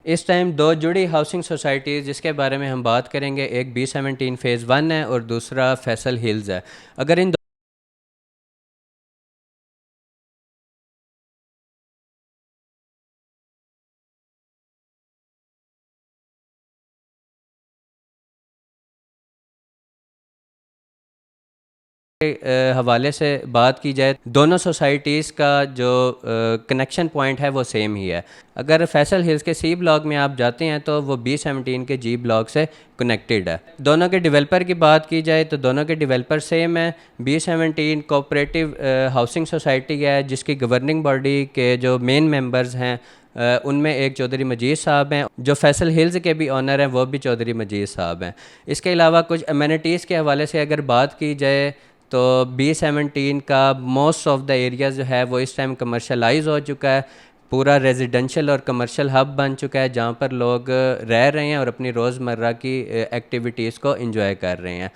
इस टाइम दो जुड़ी हाउसिंग सोसाइटीज़ जिसके बारे में हम बात करेंगे, एक B17 फ़ेज़ 1 है और दूसरा फैसल हिल्स है। अगर इन हवाले से बात की जाए, दोनों सोसाइटीज़ का जो कनेक्शन पॉइंट है वो सेम ही है। अगर फैसल हिल्स के C ब्लॉक में आप जाते हैं तो वो B17 के G ब्लॉक से कनेक्टेड है। दोनों के डेवलपर की बात की जाए तो दोनों के डेवलपर सेम है। B17 कोऑपरेटिव हाउसिंग सोसाइटी है जिसकी गवर्निंग बॉडी के जो मेन मेंबर्स हैं उनमें एक चौधरी मजीद साहब हैं। जो फैसल हिल्स के भी ऑनर हैं वो भी चौधरी मजीद साहब हैं। इसके अलावा कुछ अमेनिटीज़ के हवाले से अगर बात की जाए तो B17 का मोस्ट ऑफ द एरिया जो है वो इस टाइम कमर्शलाइज हो चुका है। पूरा रेजिडेंशियल और कमर्शियल हब बन चुका है जहाँ पर लोग रह रहे हैं और अपनी रोज़मर्रा की एक्टिविटीज़ को एंजॉय कर रहे हैं।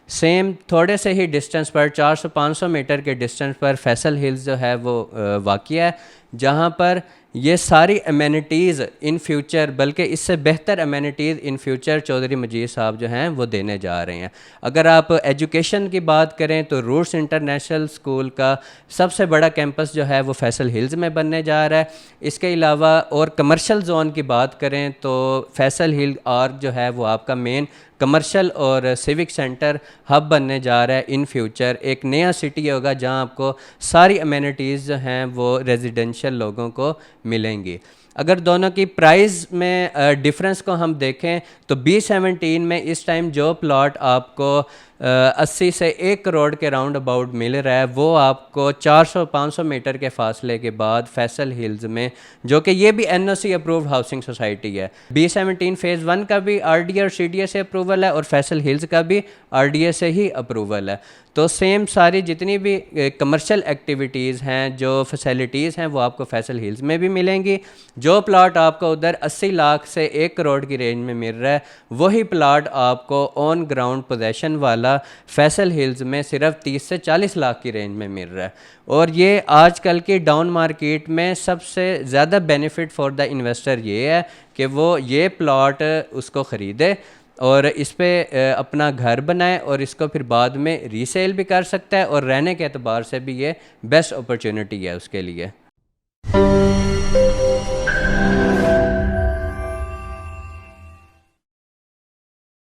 सेम थोड़े से ही डिस्टेंस पर 400-500 मीटर के डिस्टेंस पर फैसल हिल्स जो है वो वाक़या है, जहाँ पर ये सारी अमेनिटीज़ इन फ्यूचर, बल्कि इससे बेहतर अमेनिटीज़ इन फ्यूचर चौधरी मजीद साहब जो हैं वो देने जा रहे हैं। अगर आप एजुकेशन की बात करें तो रूट्स इंटरनेशनल स्कूल का सबसे बड़ा कैंपस जो है वो फैसल हिल्स में बनने जा रहा है। इसके अलावा और कमर्शियल जोन की बात करें तो फैसल हिल आर्क जो है वो आपका मेन कमर्शियल और सिविक सेंटर हब बनने जा रहा है। इन फ्यूचर एक नया सिटी होगा जहां आपको सारी अमेनिटीज़ जो हैं वो रेजिडेंशियल लोगों को मिलेंगी। अगर दोनों की प्राइस में डिफरेंस को हम देखें तो B17 में इस टाइम जो प्लॉट आपको 80 से 1 करोड़ के राउंड अबाउट मिल रहा है वो आपको 400-500 मीटर के फासले के बाद फैसल हिल्स में, जो कि ये भी NOC अप्रूव्ड हाउसिंग सोसाइटी है। B17 फ़ेज़ 1 का भी RDA और CDA से अप्रूवल है और फैसल हिल्स का भी RDA से ही अप्रूवल है। तो सेम सारी जितनी भी कमर्शियल एक्टिविटीज़ हैं, जो फैसिलिटीज़ हैं, वो आपको फैसल हिल्स में भी मिलेंगी। जो प्लॉट आपको उधर 80 लाख से 1 करोड़ की रेंज में मिल रहा है वही प्लॉट आपको ऑन ग्राउंड पोजेशन वाला फैसल हिल्स में सिर्फ 30 से 40 लाख की रेंज में मिल रहा है। और ये आजकल की डाउन मार्केट में सबसे ज़्यादा बेनिफिट फॉर द इन्वेस्टर ये है कि वो ये प्लॉट उसको ख़रीदे और इस पे अपना घर बनाए और इसको फिर बाद में रीसेल भी कर सकता है और रहने के एतबार से भी ये बेस्ट अपॉर्चुनिटी है उसके लिए।